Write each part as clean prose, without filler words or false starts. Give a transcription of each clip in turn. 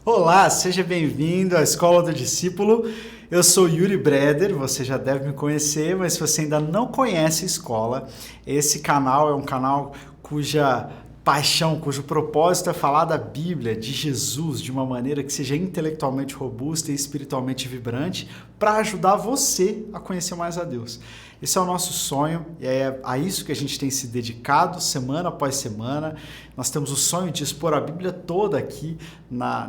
Olá, seja bem-vindo à Escola do Discípulo. Eu sou Yuri Breder, você já deve me conhecer, mas se você ainda não conhece a escola, esse canal é um canal cuja paixão, cujo propósito é falar da Bíblia, de Jesus, de uma maneira que seja intelectualmente robusta e espiritualmente vibrante, para ajudar você a conhecer mais a Deus. Esse é o nosso sonho, e é a isso que a gente tem se dedicado semana após semana. Nós temos o sonho de expor a Bíblia toda aqui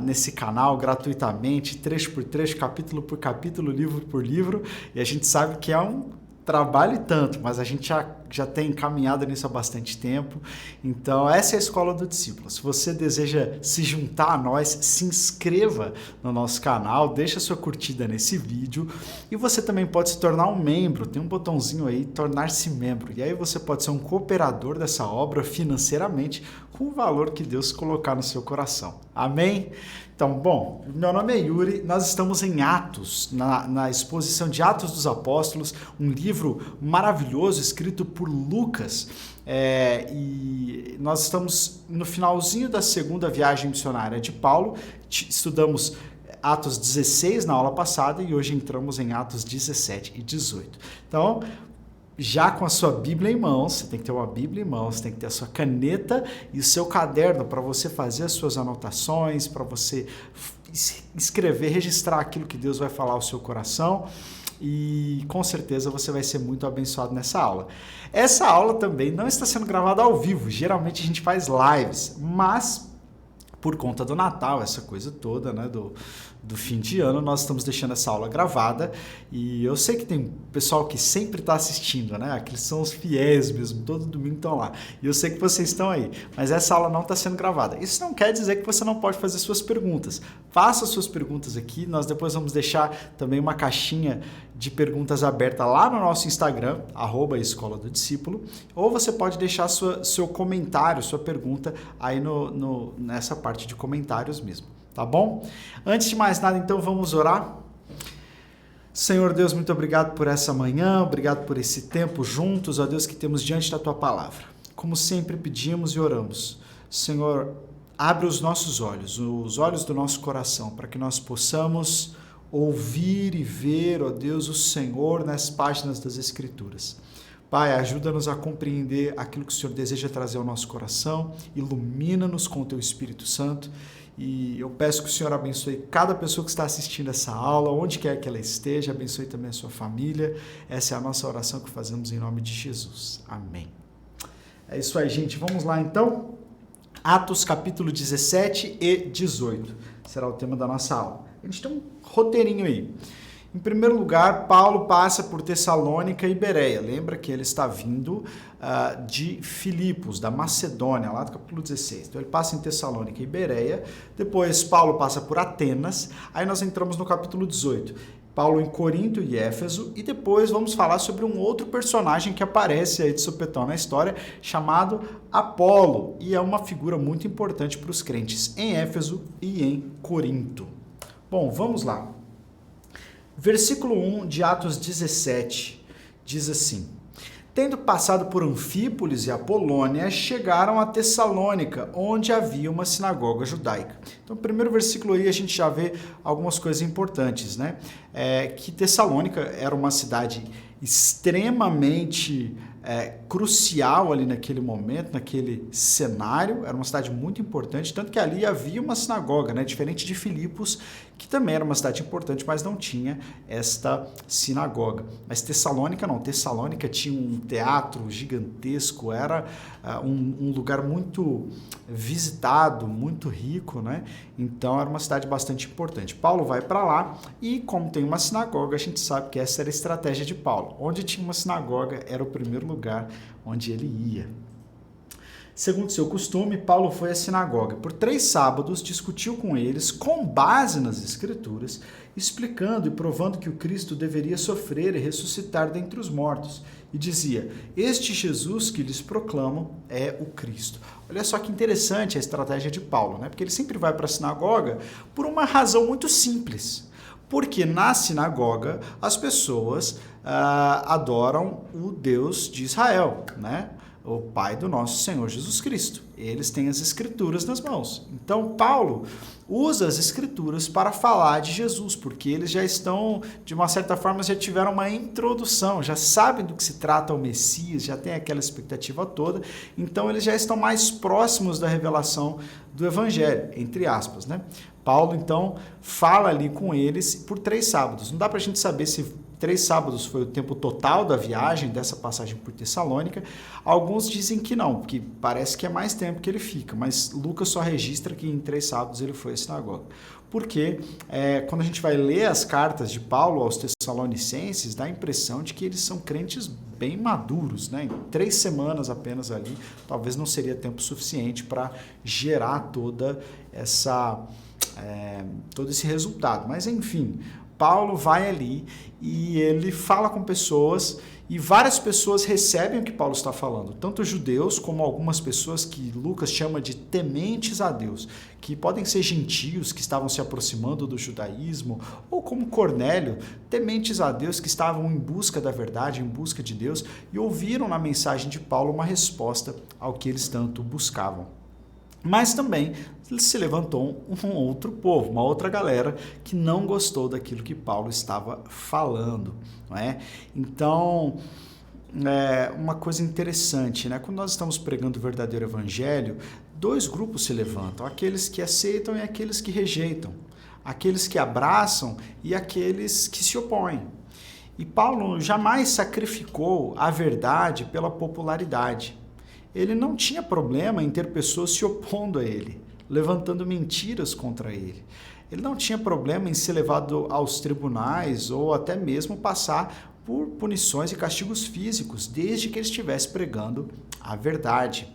nesse canal, gratuitamente, trecho por trecho, capítulo por capítulo, livro por livro, e a gente sabe que é um trabalho e tanto, mas a gente já tem caminhado nisso há bastante tempo. Então, essa é a Escola do Discípulo. Se você deseja se juntar a nós, se inscreva no nosso canal, deixa sua curtida nesse vídeo e você também pode se tornar um membro. Tem um botãozinho aí, tornar-se membro. E aí você pode ser um cooperador dessa obra financeiramente com o valor que Deus colocar no seu coração. Amém? Então, bom, meu nome é Yuri, nós estamos em Atos, na exposição de Atos dos Apóstolos, um livro maravilhoso escrito por Lucas, e nós estamos no finalzinho da segunda viagem missionária de Paulo, estudamos Atos 16 na aula passada e hoje entramos em Atos 17 e 18. Então, já com a sua Bíblia em mãos, você tem que ter uma Bíblia em mãos, você tem que ter a sua caneta e o seu caderno para você fazer as suas anotações, para você escrever, registrar aquilo que Deus vai falar ao seu coração e com certeza você vai ser muito abençoado nessa aula. Essa aula também não está sendo gravada ao vivo, geralmente a gente faz lives, mas por conta do Natal, essa coisa toda, né, do fim de ano, nós estamos deixando essa aula gravada e eu sei que tem pessoal que sempre está assistindo, né, aqueles são os fiéis mesmo, todo domingo estão lá, e eu sei que vocês estão aí, mas essa aula não está sendo gravada. Isso não quer dizer que você não pode fazer suas perguntas. Faça suas perguntas aqui, nós depois vamos deixar também uma caixinha de perguntas aberta lá no nosso Instagram, @Escola do Discípulo, ou você pode deixar seu comentário, sua pergunta aí nessa parte de comentários mesmo, tá bom? Antes de mais nada, então, vamos orar? Senhor Deus, muito obrigado por essa manhã, obrigado por esse tempo juntos, ó Deus, que temos diante da Tua Palavra. Como sempre pedimos e oramos, Senhor, abre os nossos olhos, os olhos do nosso coração, para que nós possamos ouvir e ver, ó Deus, o Senhor nas páginas das Escrituras. Pai, ajuda-nos a compreender aquilo que o Senhor deseja trazer ao nosso coração, ilumina-nos com o Teu Espírito Santo e eu peço que o Senhor abençoe cada pessoa que está assistindo essa aula, onde quer que ela esteja, abençoe também a sua família. Essa é a nossa oração que fazemos em nome de Jesus. Amém. É isso aí, gente. Vamos lá, então. Atos, capítulo 17 e 18. Será o tema da nossa aula. A gente tem um roteirinho aí. Em primeiro lugar, Paulo passa por Tessalônica e Bereia. Lembra que ele está vindo de Filipos, da Macedônia, lá do capítulo 16. Então ele passa em Tessalônica e Bereia. Depois Paulo passa por Atenas. Aí nós entramos no capítulo 18. Paulo em Corinto e Éfeso. E depois vamos falar sobre um outro personagem que aparece aí de supetão na história, chamado Apolo. E é uma figura muito importante para os crentes em Éfeso e em Corinto. Bom, vamos lá. Versículo 1 de Atos 17 diz assim: Tendo passado por Anfípolis e Apolônia, chegaram a Tessalônica, onde havia uma sinagoga judaica. Então, no primeiro versículo aí a gente já vê algumas coisas importantes, né? Que Tessalônica era uma cidade extremamente crucial ali naquele momento, naquele cenário, era uma cidade muito importante, tanto que ali havia uma sinagoga, né? Diferente de Filipos, que também era uma cidade importante, mas não tinha esta sinagoga. Mas Tessalônica não, Tessalônica tinha um teatro gigantesco, era um lugar muito visitado, muito rico, né? Então era uma cidade bastante importante. Paulo vai para lá e, como tem uma sinagoga, a gente sabe que essa era a estratégia de Paulo. Onde tinha uma sinagoga era o primeiro lugar onde ele ia. Segundo seu costume, Paulo foi à sinagoga. Por 3 sábados, discutiu com eles, com base nas Escrituras, explicando e provando que o Cristo deveria sofrer e ressuscitar dentre os mortos. E dizia: Este Jesus que lhes proclamam é o Cristo. Olha só que interessante a estratégia de Paulo, né? Porque ele sempre vai para a sinagoga por uma razão muito simples. Porque na sinagoga as pessoas adoram o Deus de Israel, né? O Pai do nosso Senhor Jesus Cristo. Eles têm as Escrituras nas mãos. Então, Paulo, usa as escrituras para falar de Jesus, porque eles já estão, de uma certa forma, já tiveram uma introdução, já sabem do que se trata o Messias, já tem aquela expectativa toda, então eles já estão mais próximos da revelação do Evangelho, entre aspas, né? Paulo, então, fala ali com eles por 3 sábados. Não dá para a gente saber se 3 sábados foi o tempo total da viagem, dessa passagem por Tessalônica. Alguns dizem que não, que parece que é mais tempo que ele fica, mas Lucas só registra que em 3 sábados ele foi à sinagoga. Porque quando a gente vai ler as cartas de Paulo aos Tessalonicenses, dá a impressão de que eles são crentes bem maduros, né? Em 3 semanas apenas ali, talvez não seria tempo suficiente para gerar todo esse resultado. Mas enfim, Paulo vai ali e ele fala com pessoas e várias pessoas recebem o que Paulo está falando, tanto judeus como algumas pessoas que Lucas chama de tementes a Deus, que podem ser gentios que estavam se aproximando do judaísmo, ou como Cornélio, tementes a Deus que estavam em busca da verdade, em busca de Deus, e ouviram na mensagem de Paulo uma resposta ao que eles tanto buscavam. Mas também se levantou um outro povo, uma outra galera que não gostou daquilo que Paulo estava falando, não é? Então, uma coisa interessante, né? Quando nós estamos pregando o verdadeiro evangelho, 2 grupos se levantam, aqueles que aceitam e aqueles que rejeitam, aqueles que abraçam e aqueles que se opõem. E Paulo jamais sacrificou a verdade pela popularidade. Ele não tinha problema em ter pessoas se opondo a ele, levantando mentiras contra ele. Ele não tinha problema em ser levado aos tribunais ou até mesmo passar por punições e castigos físicos, desde que ele estivesse pregando a verdade.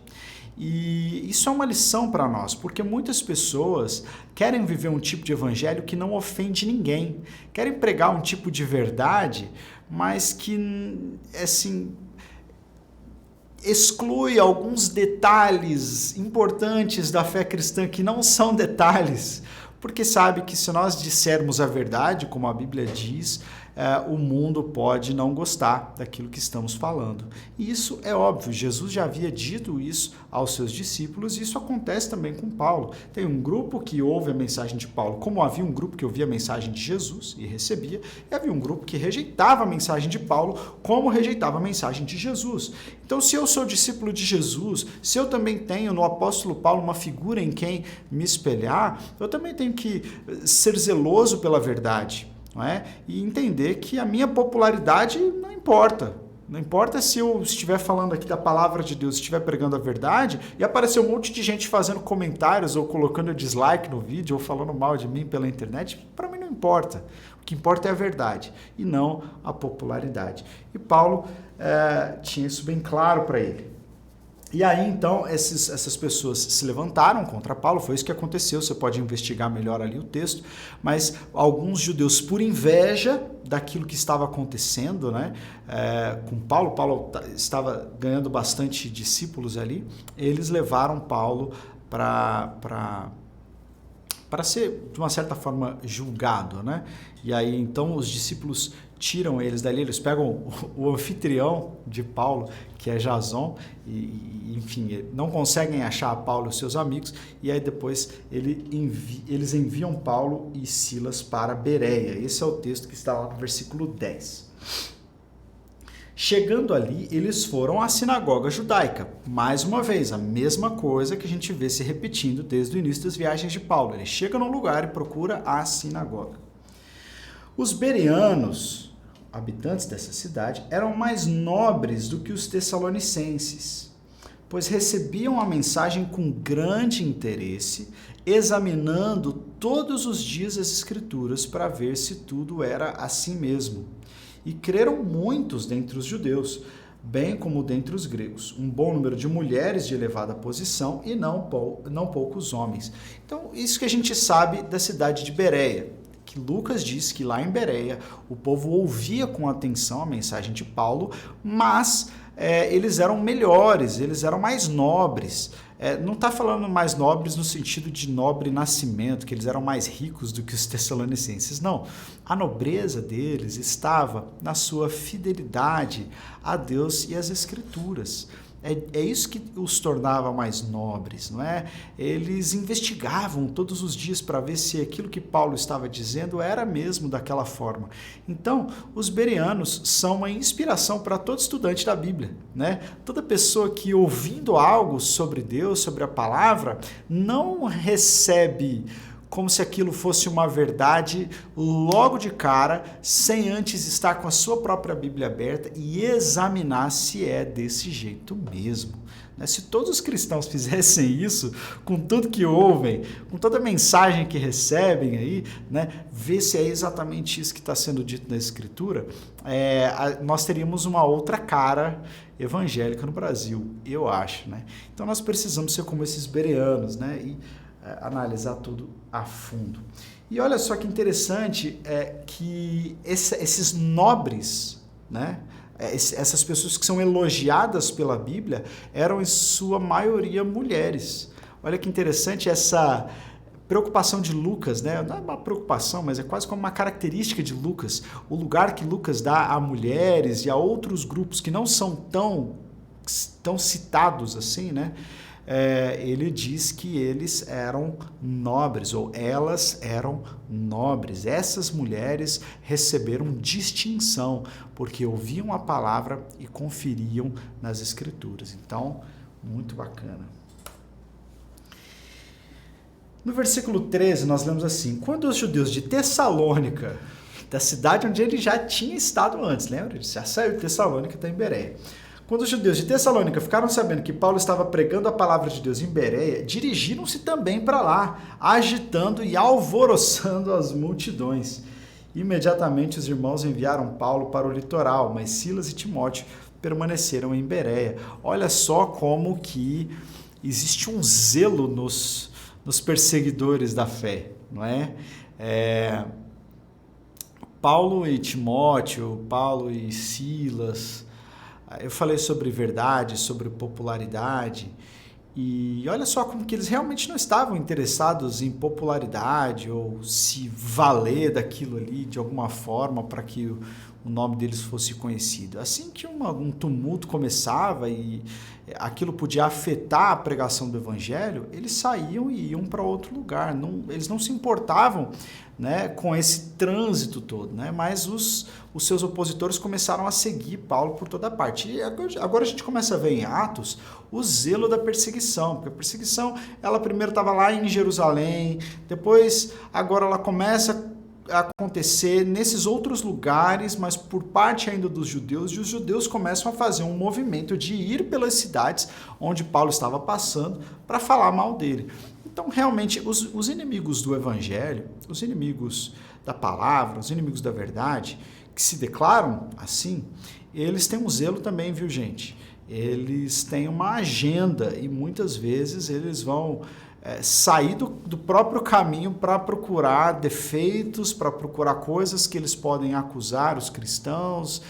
E isso é uma lição para nós, porque muitas pessoas querem viver um tipo de evangelho que não ofende ninguém, querem pregar um tipo de verdade, mas que, assim, exclui alguns detalhes importantes da fé cristã que não são detalhes, porque sabe que se nós dissermos a verdade, como a Bíblia diz, o mundo pode não gostar daquilo que estamos falando. E isso é óbvio, Jesus já havia dito isso aos seus discípulos e isso acontece também com Paulo. Tem um grupo que ouve a mensagem de Paulo, como havia um grupo que ouvia a mensagem de Jesus e recebia, e havia um grupo que rejeitava a mensagem de Paulo, como rejeitava a mensagem de Jesus. Então, se eu sou discípulo de Jesus, se eu também tenho no apóstolo Paulo uma figura em quem me espelhar, eu também tenho que ser zeloso pela verdade. Não é? E entender que a minha popularidade não importa. Não importa se eu estiver falando aqui da palavra de Deus, estiver pregando a verdade e aparecer um monte de gente fazendo comentários ou colocando dislike no vídeo ou falando mal de mim pela internet, para mim não importa. O que importa é a verdade e não a popularidade. E Paulo tinha isso bem claro para ele. E aí, então, essas pessoas se levantaram contra Paulo, foi isso que aconteceu, você pode investigar melhor ali o texto, mas alguns judeus, por inveja daquilo que estava acontecendo, né, com Paulo estava ganhando bastante discípulos ali, eles levaram Paulo para ser, de uma certa forma, julgado, né? E aí, então, os discípulos tiram eles dali, eles pegam o anfitrião de Paulo, que é Jason, e enfim, não conseguem achar Paulo e os seus amigos, e aí depois eles enviam Paulo e Silas para Bereia. Esse é o texto que está lá no versículo 10. Chegando ali, eles foram à sinagoga judaica. Mais uma vez, a mesma coisa que a gente vê se repetindo desde o início das viagens de Paulo. Ele chega num lugar e procura a sinagoga. Os bereanos, habitantes dessa cidade, eram mais nobres do que os tessalonicenses, pois recebiam a mensagem com grande interesse, examinando todos os dias as Escrituras para ver se tudo era assim mesmo. E creram muitos dentre os judeus, bem como dentre os gregos, um bom número de mulheres de elevada posição e não poucos homens. Então, isso que a gente sabe da cidade de Bereia, que Lucas diz que lá em Bereia o povo ouvia com atenção a mensagem de Paulo, mas eles eram melhores, eles eram mais nobres. Não está falando mais nobres no sentido de nobre nascimento, que eles eram mais ricos do que os tessalonicenses. Não, a nobreza deles estava na sua fidelidade a Deus e às Escrituras. É isso que os tornava mais nobres, não é? Eles investigavam todos os dias para ver se aquilo que Paulo estava dizendo era mesmo daquela forma. Então, os bereanos são uma inspiração para todo estudante da Bíblia, né? Toda pessoa que ouvindo algo sobre Deus, sobre a palavra, não recebe como se aquilo fosse uma verdade logo de cara, sem antes estar com a sua própria Bíblia aberta e examinar se é desse jeito mesmo. Se todos os cristãos fizessem isso, com tudo que ouvem, com toda a mensagem que recebem aí, ver se é exatamente isso que está sendo dito na Escritura, nós teríamos uma outra cara evangélica no Brasil, eu acho. Então nós precisamos ser como esses bereanos, e analisar tudo a fundo. E olha só que interessante que esses nobres, essas pessoas que são elogiadas pela Bíblia, eram em sua maioria mulheres. Olha que interessante essa preocupação de Lucas, não é uma preocupação, mas é quase como uma característica de Lucas, o lugar que Lucas dá a mulheres e a outros grupos que não são tão citados assim, ele diz que eles eram nobres, ou elas eram nobres. Essas mulheres receberam distinção, porque ouviam a palavra e conferiam nas Escrituras. Então, muito bacana. No versículo 13, nós lemos assim: quando os judeus de Tessalônica, da cidade onde ele já tinha estado antes, lembra? Ele já saiu de Tessalônica, está em Bereia. Quando os judeus de Tessalônica ficaram sabendo que Paulo estava pregando a palavra de Deus em Bereia, dirigiram-se também para lá, agitando e alvoroçando as multidões. Imediatamente os irmãos enviaram Paulo para o litoral, mas Silas e Timóteo permaneceram em Bereia. Olha só como que existe um zelo nos perseguidores da fé, não é? Paulo e Timóteo, Paulo e Silas. Eu falei sobre verdade, sobre popularidade, e olha só como que eles realmente não estavam interessados em popularidade ou se valer daquilo ali de alguma forma para que o nome deles fosse conhecido. Assim que um tumulto começava e aquilo podia afetar a pregação do evangelho, eles saíam e iam para outro lugar. Eles não se importavam com esse trânsito todo, mas os seus opositores começaram a seguir Paulo por toda parte. E agora a gente começa a ver em Atos o zelo da perseguição, porque a perseguição, ela primeiro estava lá em Jerusalém, depois agora ela começa a acontecer nesses outros lugares, mas por parte ainda dos judeus, e os judeus começam a fazer um movimento de ir pelas cidades onde Paulo estava passando para falar mal dele. Então, realmente, os inimigos do evangelho, os inimigos da palavra, os inimigos da verdade, que se declaram assim, eles têm um zelo também, viu, gente? Eles têm uma agenda e muitas vezes eles vão sair do próprio caminho para procurar defeitos, para procurar coisas que eles podem acusar os cristãos,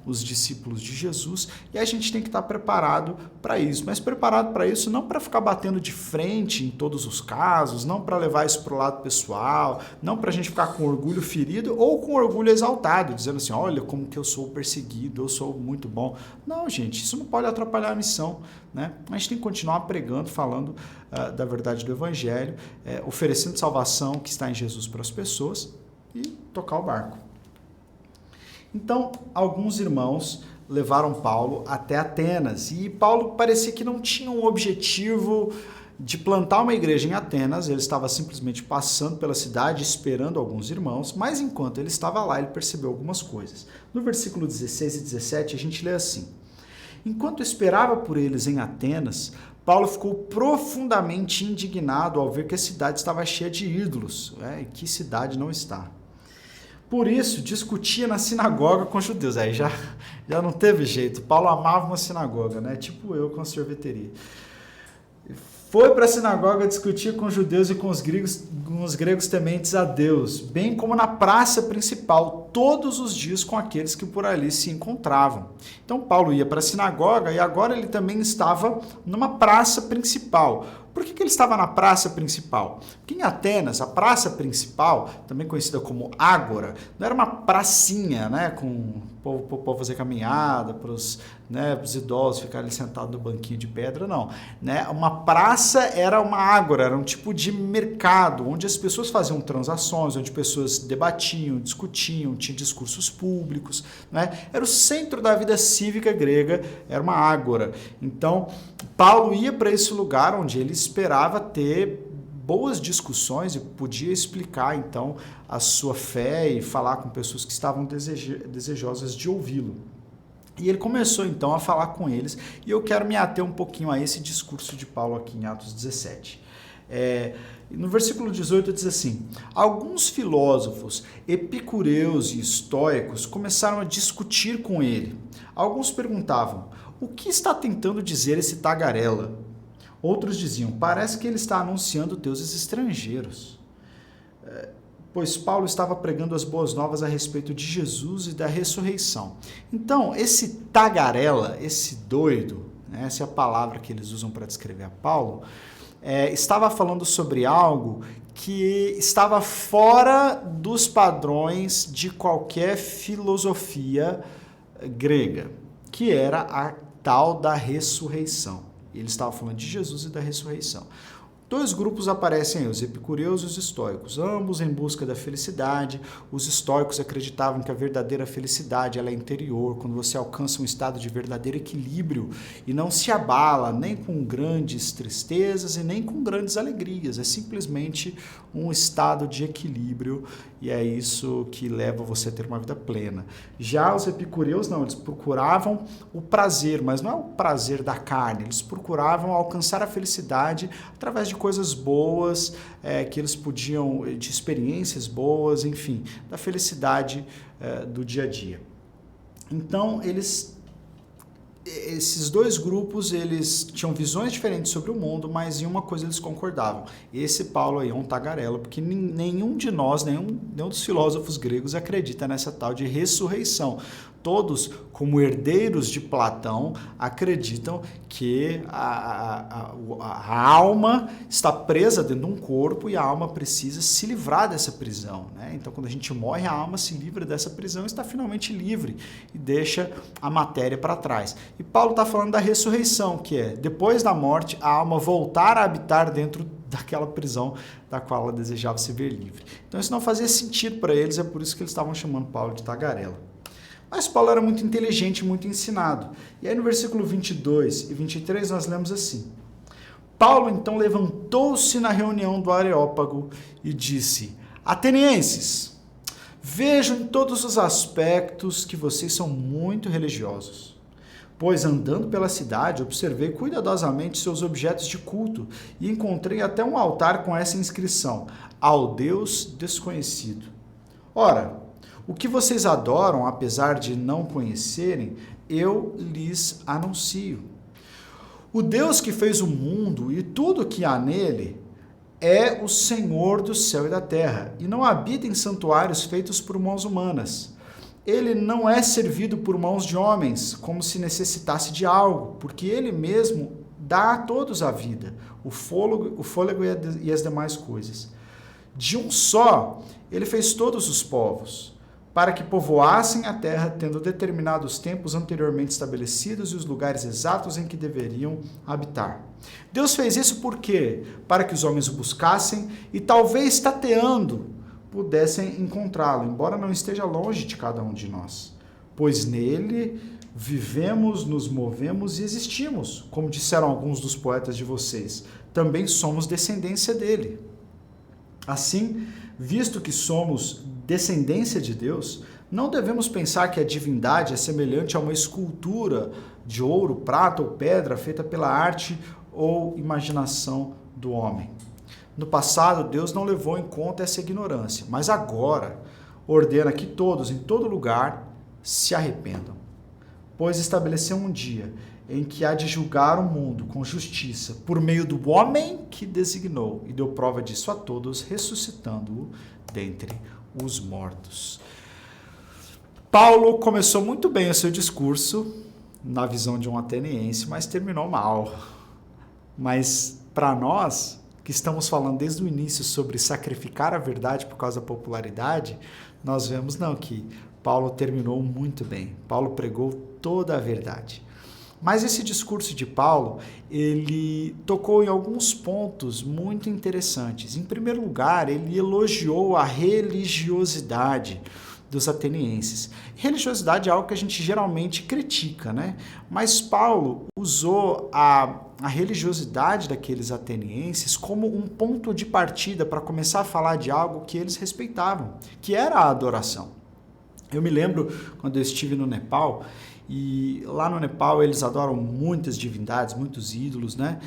os discípulos de Jesus, e a gente tem que estar preparado para isso, mas preparado para isso não para ficar batendo de frente em todos os casos, não para levar isso para o lado pessoal, não para a gente ficar com orgulho ferido ou com orgulho exaltado, dizendo assim, olha como que eu sou perseguido, eu sou muito bom. Não, gente, isso não pode atrapalhar a missão, A gente tem que continuar pregando, falando da verdade do evangelho, oferecendo salvação que está em Jesus para as pessoas e tocar o barco. Então, alguns irmãos levaram Paulo até Atenas, e Paulo parecia que não tinha um objetivo de plantar uma igreja em Atenas, ele estava simplesmente passando pela cidade, esperando alguns irmãos, mas enquanto ele estava lá, ele percebeu algumas coisas. No versículo 16 e 17, a gente lê assim: enquanto esperava por eles em Atenas, Paulo ficou profundamente indignado ao ver que a cidade estava cheia de ídolos. E que cidade não está? Por isso, discutia na sinagoga com os judeus. Aí já não teve jeito. Paulo amava uma sinagoga, tipo eu com a sorveteria. Foi para a sinagoga discutir com os judeus e com os gregos tementes a Deus, bem como na praça principal, todos os dias com aqueles que por ali se encontravam. Então Paulo ia para a sinagoga e agora ele também estava numa praça principal, Por que ele estava na praça principal? Porque em Atenas, a praça principal, também conhecida como Ágora, não era uma pracinha, né, com o povo fazer caminhada, para os idosos ficarem sentados no banquinho de pedra, não. Né? Uma praça era uma ágora, era um tipo de mercado, onde as pessoas faziam transações, onde pessoas debatiam, discutiam, tinha discursos públicos. Né? Era o centro da vida cívica grega, era uma ágora. Então, Paulo ia para esse lugar onde ele esperava ter boas discussões e podia explicar, então, a sua fé e falar com pessoas que estavam desejosas de ouvi-lo. E ele começou, então, a falar com eles, e eu quero me ater um pouquinho a esse discurso de Paulo aqui em Atos 17. No versículo 18 diz assim: alguns filósofos epicureus e estoicos começaram a discutir com ele. Alguns perguntavam: o que está tentando dizer esse tagarela? Outros diziam: parece que ele está anunciando deuses estrangeiros. Pois Paulo estava pregando as boas novas a respeito de Jesus e da ressurreição. Então, esse tagarela, esse doido, né, essa é a palavra que eles usam para descrever a Paulo, estava falando sobre algo que estava fora dos padrões de qualquer filosofia grega, que era a tal da ressurreição. Ele estava falando de Jesus e da ressurreição. Dois grupos aparecem aí, os epicureus e os estoicos, ambos em busca da felicidade. Os estoicos acreditavam que a verdadeira felicidade ela é interior, quando você alcança um estado de verdadeiro equilíbrio e não se abala nem com grandes tristezas e nem com grandes alegrias. É simplesmente um estado de equilíbrio e é isso que leva você a ter uma vida plena. Já os epicureus não, eles procuravam o prazer, mas não é o prazer da carne, eles procuravam alcançar a felicidade através de coisas boas, que eles podiam, de experiências boas, enfim, da felicidade do dia a dia. Então, esses dois grupos, eles tinham visões diferentes sobre o mundo, mas em uma coisa eles concordavam. Esse Paulo aí é um tagarela, porque nenhum de nós, nenhum dos filósofos gregos acredita nessa tal de ressurreição. Todos, como herdeiros de Platão, acreditam que a alma está presa dentro de um corpo e a alma precisa se livrar dessa prisão. Né? Então, quando a gente morre, a alma se livra dessa prisão e está finalmente livre e deixa a matéria para trás. E Paulo está falando da ressurreição, que é, depois da morte, a alma voltar a habitar dentro daquela prisão da qual ela desejava se ver livre. Então, isso não fazia sentido para eles, é por isso que eles estavam chamando Paulo de tagarela. Mas Paulo era muito inteligente, muito ensinado. E aí no versículo 22 e 23 nós lemos assim: Paulo então levantou-se na reunião do Areópago e disse: Atenienses, vejo em todos os aspectos que vocês são muito religiosos. Pois andando pela cidade, observei cuidadosamente seus objetos de culto e encontrei até um altar com essa inscrição: ao Deus desconhecido. Ora, o que vocês adoram, apesar de não conhecerem, eu lhes anuncio. O Deus que fez o mundo e tudo que há nele é o Senhor do céu e da terra, e não habita em santuários feitos por mãos humanas. Ele não é servido por mãos de homens, como se necessitasse de algo, porque ele mesmo dá a todos a vida, o fôlego e as demais coisas. De um só, ele fez todos os povos, para que povoassem a terra, tendo determinado os tempos anteriormente estabelecidos e os lugares exatos em que deveriam habitar. Deus fez isso por quê? Para que os homens o buscassem e, talvez tateando, pudessem encontrá-lo, embora não esteja longe de cada um de nós. Pois nele vivemos, nos movemos e existimos, como disseram alguns dos poetas de vocês. Também somos descendência dele. Assim, visto que somos descendência de Deus, não devemos pensar que a divindade é semelhante a uma escultura de ouro, prata ou pedra feita pela arte ou imaginação do homem. No passado, Deus não levou em conta essa ignorância, mas agora ordena que todos, em todo lugar, se arrependam. Pois estabeleceu um dia em que há de julgar o mundo com justiça, por meio do homem que designou, e deu prova disso a todos, ressuscitando-o dentre os mortos. Paulo começou muito bem o seu discurso, na visão de um ateniense, mas terminou mal. Mas para nós, que estamos falando desde o início sobre sacrificar a verdade por causa da popularidade, nós vemos não, que Paulo terminou muito bem. Paulo pregou toda a verdade. Mas esse discurso de Paulo, ele tocou em alguns pontos muito interessantes. Em primeiro lugar, ele elogiou a religiosidade dos atenienses. Religiosidade é algo que a gente geralmente critica, né? Mas Paulo usou a religiosidade daqueles atenienses como um ponto de partida para começar a falar de algo que eles respeitavam, que era a adoração. Eu me lembro quando eu estive no Nepal, e lá no Nepal eles adoram muitas divindades, muitos ídolos, né?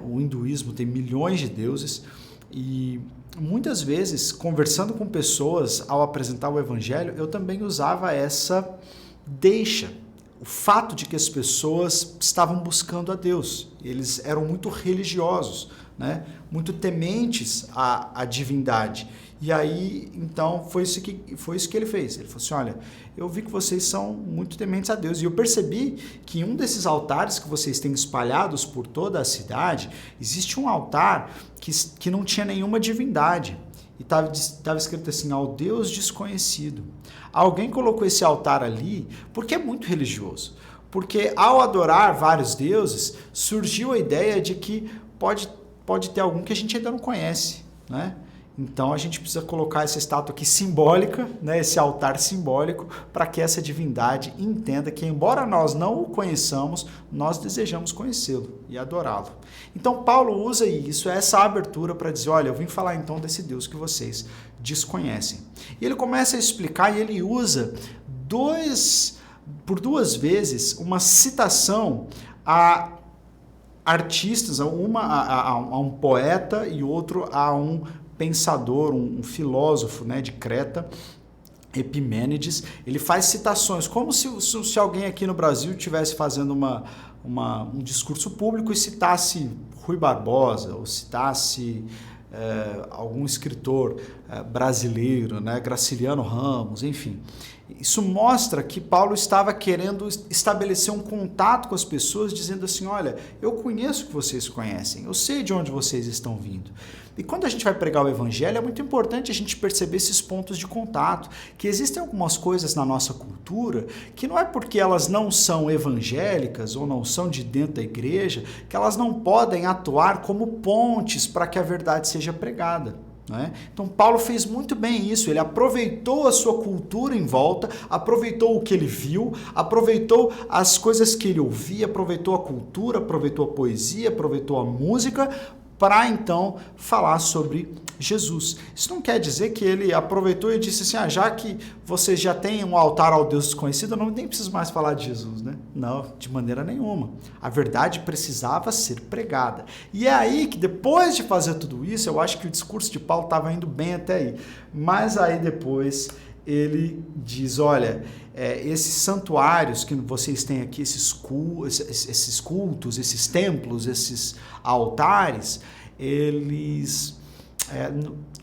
O hinduísmo tem milhões de deuses, e muitas vezes, conversando com pessoas ao apresentar o evangelho, eu também usava essa deixa. O fato de que as pessoas estavam buscando a Deus. Eles eram muito religiosos, né? Muito tementes à divindade. E aí, então, foi isso que ele fez. Ele falou assim, olha, eu vi que vocês são muito tementes a Deus. E eu percebi que em um desses altares que vocês têm espalhados por toda a cidade, existe um altar que não tinha nenhuma divindade. E estava escrito assim, ao Deus desconhecido. Alguém colocou esse altar ali porque é muito religioso. Porque ao adorar vários deuses, surgiu a ideia de que pode ter algum que a gente ainda não conhece, né? Então a gente precisa colocar essa estátua aqui simbólica, né, esse altar simbólico, para que essa divindade entenda que, embora nós não o conheçamos, nós desejamos conhecê-lo e adorá-lo. Então Paulo usa isso, essa abertura para dizer, olha, eu vim falar então desse Deus que vocês desconhecem. E ele começa a explicar e ele usa por duas vezes uma citação a artistas, a um poeta e outro a um pensador, um filósofo, né, de Creta, Epimênides. Ele faz citações, como se alguém aqui no Brasil estivesse fazendo um discurso público e citasse Rui Barbosa, ou citasse algum escritor brasileiro, né, Graciliano Ramos, enfim. Isso mostra que Paulo estava querendo estabelecer um contato com as pessoas, dizendo assim, olha, eu conheço o que vocês conhecem, eu sei de onde vocês estão vindo. E quando a gente vai pregar o evangelho, é muito importante a gente perceber esses pontos de contato, que existem algumas coisas na nossa cultura que não é porque elas não são evangélicas ou não são de dentro da igreja, que elas não podem atuar como pontes para que a verdade seja pregada. Então Paulo fez muito bem isso, ele aproveitou a sua cultura em volta, aproveitou o que ele viu, aproveitou as coisas que ele ouvia, aproveitou a cultura, aproveitou a poesia, aproveitou a música, para então falar sobre Jesus. Isso não quer dizer que ele aproveitou e disse assim, já que vocês já têm um altar ao Deus desconhecido, eu não nem preciso mais falar de Jesus, né? Não, de maneira nenhuma. A verdade precisava ser pregada. E é aí que depois de fazer tudo isso, eu acho que o discurso de Paulo estava indo bem até aí. Mas aí depois ele diz, olha, esses santuários que vocês têm aqui, esses cultos, esses templos, esses altares,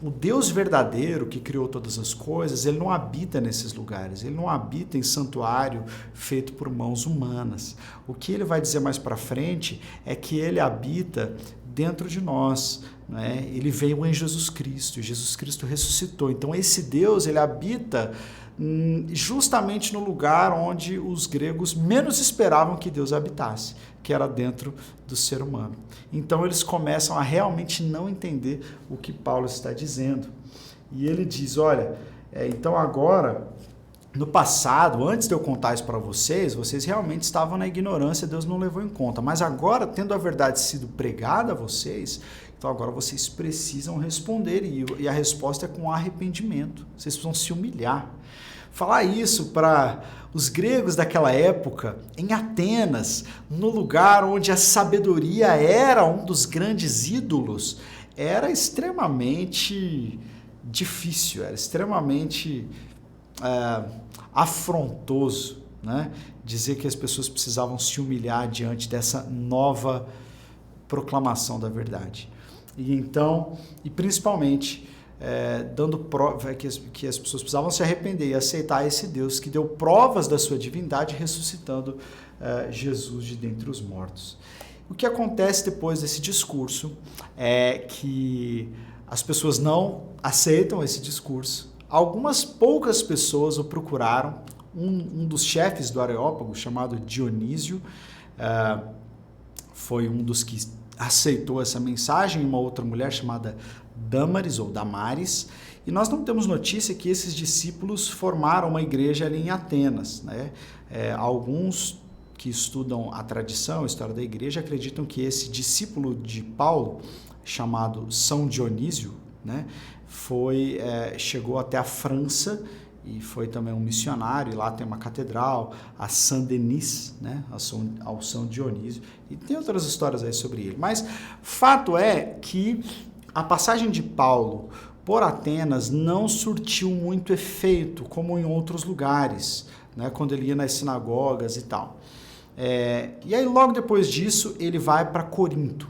o Deus verdadeiro que criou todas as coisas, ele não habita nesses lugares, ele não habita em santuário feito por mãos humanas. O que ele vai dizer mais para frente é que ele habita dentro de nós, né? Ele veio em Jesus Cristo, e Jesus Cristo ressuscitou. Então esse Deus, ele habita justamente no lugar onde os gregos menos esperavam que Deus habitasse, que era dentro do ser humano. Então eles começam a realmente não entender o que Paulo está dizendo. E ele diz, olha, então agora, no passado, antes de eu contar isso para vocês realmente estavam na ignorância, Deus não levou em conta. Mas agora, tendo a verdade sido pregada a vocês, então agora vocês precisam responder, e a resposta é com arrependimento. Vocês precisam se humilhar. Falar isso para os gregos daquela época, em Atenas, no lugar onde a sabedoria era um dos grandes ídolos, era extremamente difícil, era extremamente afrontoso, né? Dizer que as pessoas precisavam se humilhar diante dessa nova proclamação da verdade. E então, e principalmente, dando prova que as pessoas precisavam se arrepender e aceitar esse Deus que deu provas da sua divindade, ressuscitando Jesus de dentre os mortos. O que acontece depois desse discurso é que as pessoas não aceitam esse discurso. Algumas poucas pessoas o procuraram. Um dos chefes do Areópago, chamado Dionísio, foi um dos que aceitou essa mensagem, uma outra mulher chamada Dâmaris ou Damares, e nós não temos notícia que esses discípulos formaram uma igreja ali em Atenas, né? Alguns que estudam a tradição, a história da igreja, acreditam que esse discípulo de Paulo, chamado São Dionísio, né, chegou até a França e foi também um missionário, e lá tem uma catedral, a Saint-Denis, né, ao São Dionísio, e tem outras histórias aí sobre ele. Mas fato é que a passagem de Paulo por Atenas não surtiu muito efeito, como em outros lugares, né, quando ele ia nas sinagogas e tal. E aí logo depois disso ele vai para Corinto.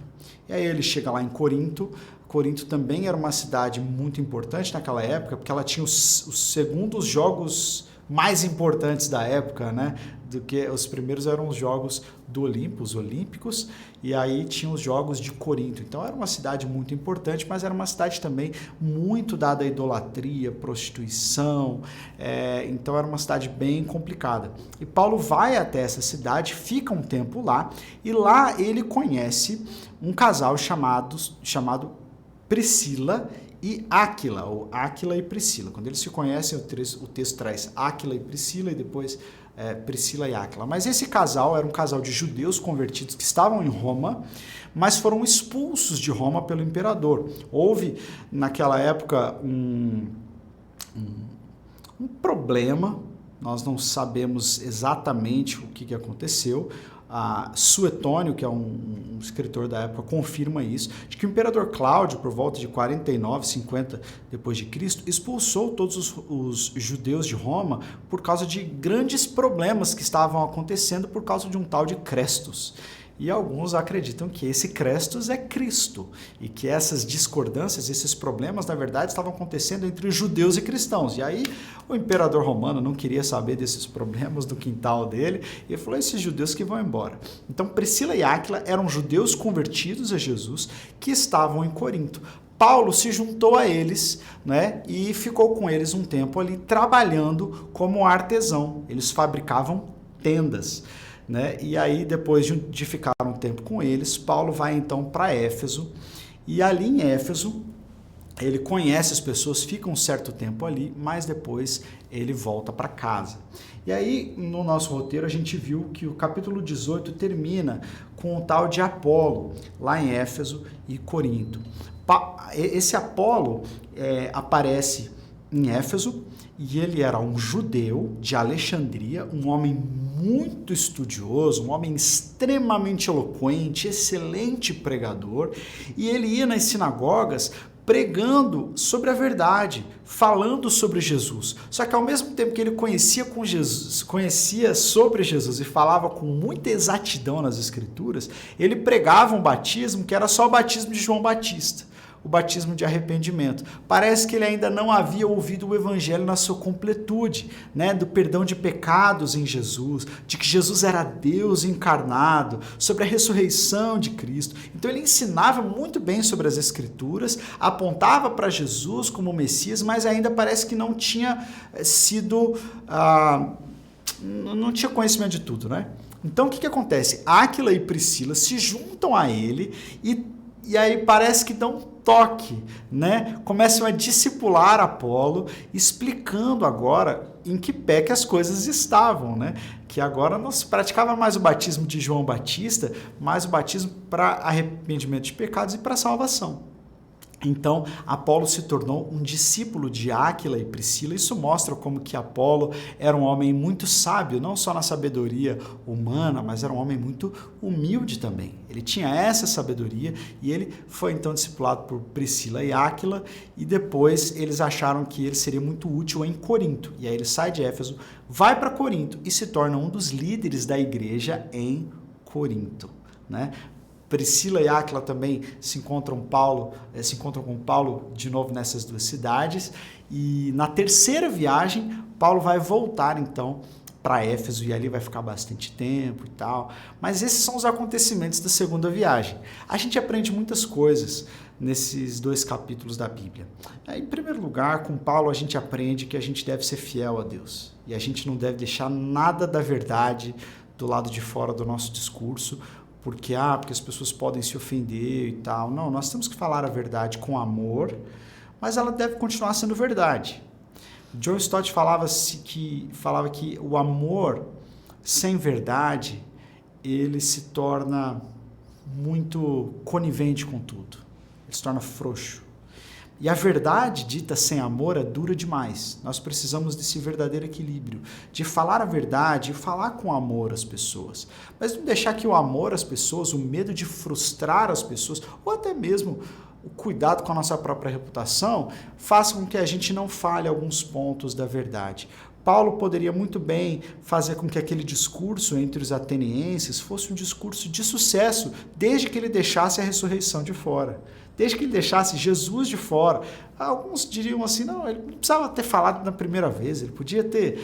E aí ele chega lá em Corinto. Corinto também era uma cidade muito importante naquela época, porque ela tinha os segundos jogos mais importantes da época, né? Do que os primeiros eram os jogos do Olimpo, os Olímpicos, e aí tinha os jogos de Corinto. Então era uma cidade muito importante, mas era uma cidade também muito dada à idolatria, prostituição, então era uma cidade bem complicada. E Paulo vai até essa cidade, fica um tempo lá, e lá ele conhece um casal chamado Priscila e Áquila, ou Áquila e Priscila. Quando eles se conhecem, o texto traz Áquila e Priscila e depois Priscila e Áquila. Mas esse casal era um casal de judeus convertidos que estavam em Roma, mas foram expulsos de Roma pelo imperador. Houve, naquela época, um problema, nós não sabemos exatamente o que aconteceu. Suetônio, que é um escritor da época, confirma isso, de que o imperador Cláudio, por volta de 49, 50 depois de Cristo, expulsou todos os judeus de Roma por causa de grandes problemas que estavam acontecendo por causa de um tal de Crestus. E alguns acreditam que esse Crestus é Cristo e que essas discordâncias, esses problemas, na verdade, estavam acontecendo entre judeus e cristãos. E aí o imperador romano não queria saber desses problemas do quintal dele e falou: esses judeus que vão embora. Então Priscila e Áquila eram judeus convertidos a Jesus que estavam em Corinto. Paulo se juntou a eles, né, e ficou com eles um tempo ali trabalhando como artesão. Eles fabricavam tendas. Né? E aí, depois de ficar um tempo com eles, Paulo vai então para Éfeso, e ali em Éfeso ele conhece as pessoas, fica um certo tempo ali, mas depois ele volta para casa. E aí, no nosso roteiro, a gente viu que o capítulo 18 termina com o tal de Apolo, lá em Éfeso e Corinto. Esse Apolo aparece em Éfeso, e ele era um judeu de Alexandria, um homem muito estudioso, um homem extremamente eloquente, excelente pregador, e ele ia nas sinagogas pregando sobre a verdade, falando sobre Jesus. Só que ao mesmo tempo que ele conhecia sobre Jesus e falava com muita exatidão nas escrituras, ele pregava um batismo que era só o batismo de João Batista, o batismo de arrependimento. Parece que ele ainda não havia ouvido o evangelho na sua completude, né? Do perdão de pecados em Jesus, de que Jesus era Deus encarnado, sobre a ressurreição de Cristo. Então ele ensinava muito bem sobre as escrituras, apontava para Jesus como Messias, mas ainda parece que não tinha não tinha conhecimento de tudo, né? Então o que acontece? Áquila e Priscila se juntam a ele e aí parece que dão toque, né? Começam a discipular Apolo, explicando agora em que pé que as coisas estavam, né? Que agora não se praticava mais o batismo de João Batista, mas o batismo para arrependimento de pecados e para salvação. Então, Apolo se tornou um discípulo de Áquila e Priscila. Isso mostra como que Apolo era um homem muito sábio, não só na sabedoria humana, mas era um homem muito humilde também. Ele tinha essa sabedoria e ele foi então discipulado por Priscila e Áquila, e depois eles acharam que ele seria muito útil em Corinto. E aí ele sai de Éfeso, vai para Corinto e se torna um dos líderes da igreja em Corinto, né? Priscila e Áquila também se encontram com Paulo de novo nessas duas cidades, e na terceira viagem Paulo vai voltar então para Éfeso e ali vai ficar bastante tempo e tal. Mas esses são os acontecimentos da segunda viagem. A gente aprende muitas coisas nesses 2 capítulos da Bíblia. Em primeiro lugar, com Paulo a gente aprende que a gente deve ser fiel a Deus e a gente não deve deixar nada da verdade do lado de fora do nosso discurso, porque as pessoas podem se ofender e tal. Não, nós temos que falar a verdade com amor, mas ela deve continuar sendo verdade. John Stott falava que o amor sem verdade, ele se torna muito conivente com tudo. Ele se torna frouxo. E a verdade dita sem amor é dura demais. Nós precisamos desse verdadeiro equilíbrio, de falar a verdade e falar com amor às pessoas. Mas não deixar que o amor às pessoas, o medo de frustrar as pessoas, ou até mesmo o cuidado com a nossa própria reputação, faça com que a gente não fale alguns pontos da verdade. Paulo poderia muito bem fazer com que aquele discurso entre os atenienses fosse um discurso de sucesso, desde que ele deixasse a ressurreição de fora, desde que ele deixasse Jesus de fora. Alguns diriam assim, não, ele não precisava ter falado na primeira vez, ele podia ter,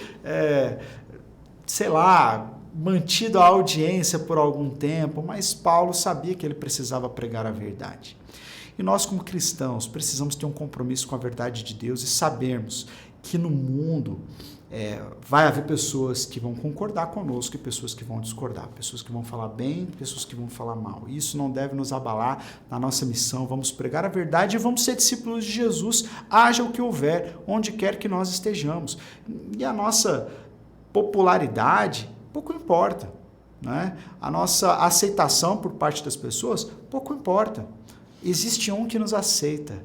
mantido a audiência por algum tempo, mas Paulo sabia que ele precisava pregar a verdade. E nós, como cristãos, precisamos ter um compromisso com a verdade de Deus e sabermos que no mundo vai haver pessoas que vão concordar conosco e pessoas que vão discordar, pessoas que vão falar bem, pessoas que vão falar mal. Isso não deve nos abalar na nossa missão. Vamos pregar a verdade e vamos ser discípulos de Jesus, haja o que houver, onde quer que nós estejamos. E a nossa popularidade pouco importa, né? A nossa aceitação por parte das pessoas pouco importa. Existe um que nos aceita,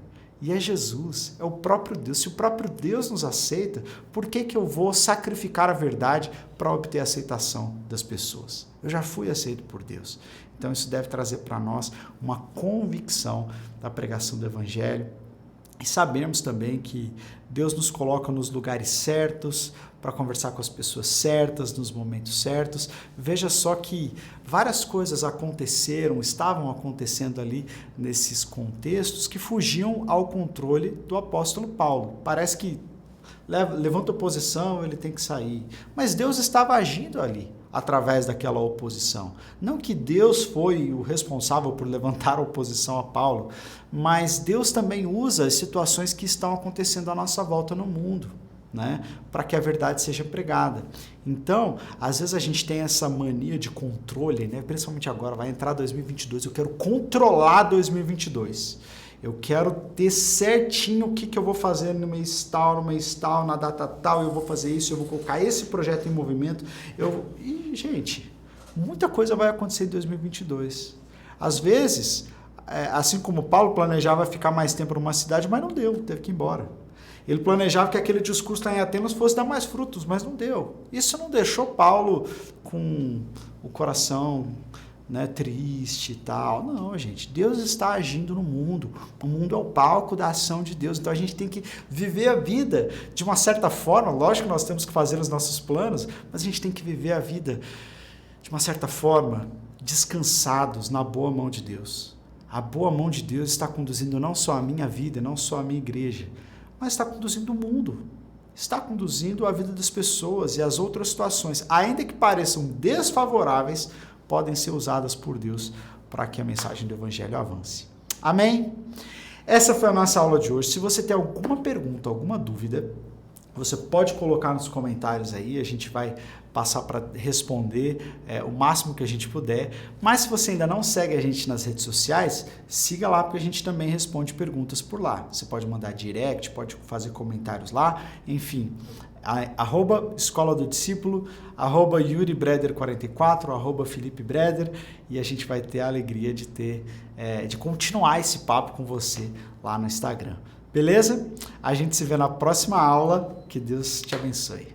e é Jesus, é o próprio Deus. Se o próprio Deus nos aceita, por que eu vou sacrificar a verdade para obter a aceitação das pessoas? Eu já fui aceito por Deus. Então isso deve trazer para nós uma convicção da pregação do Evangelho. E sabemos também que Deus nos coloca nos lugares certos, para conversar com as pessoas certas, nos momentos certos. Veja só que várias coisas estavam acontecendo ali nesses contextos que fugiam ao controle do apóstolo Paulo. Parece que levanta oposição, ele tem que sair. Mas Deus estava agindo ali, através daquela oposição. Não que Deus foi o responsável por levantar a oposição a Paulo, mas Deus também usa as situações que estão acontecendo à nossa volta no mundo, né, para que a verdade seja pregada. Então, às vezes a gente tem essa mania de controle, né, principalmente agora, vai entrar 2022, eu quero controlar 2022. Eu quero ter certinho o que eu vou fazer no mês tal, na data tal, eu vou fazer isso, eu vou colocar esse projeto em movimento. E, gente, muita coisa vai acontecer em 2022. Às vezes, assim como Paulo planejava ficar mais tempo numa cidade, mas não deu, teve que ir embora. Ele planejava que aquele discurso lá em Atenas fosse dar mais frutos, mas não deu. Isso não deixou Paulo com o coração, né, triste e tal. Não, gente, Deus está agindo no mundo. O mundo é o palco da ação de Deus. Então a gente tem que viver a vida de uma certa forma. Lógico que nós temos que fazer os nossos planos, mas a gente tem que viver a vida de uma certa forma, descansados na boa mão de Deus. A boa mão de Deus está conduzindo não só a minha vida, não só a minha igreja, mas está conduzindo o mundo. Está conduzindo a vida das pessoas e as outras situações, ainda que pareçam desfavoráveis, podem ser usadas por Deus para que a mensagem do Evangelho avance. Amém? Essa foi a nossa aula de hoje. Se você tem alguma pergunta, alguma dúvida, você pode colocar nos comentários aí, a gente vai passar para responder o máximo que a gente puder. Mas se você ainda não segue a gente nas redes sociais, siga lá, porque a gente também responde perguntas por lá. Você pode mandar direct, pode fazer comentários lá, enfim. @Escola do Discípulo, @YuriBreder44, @FelipeBreder, e a gente vai ter a alegria de continuar esse papo com você lá no Instagram. Beleza? A gente se vê na próxima aula. Que Deus te abençoe.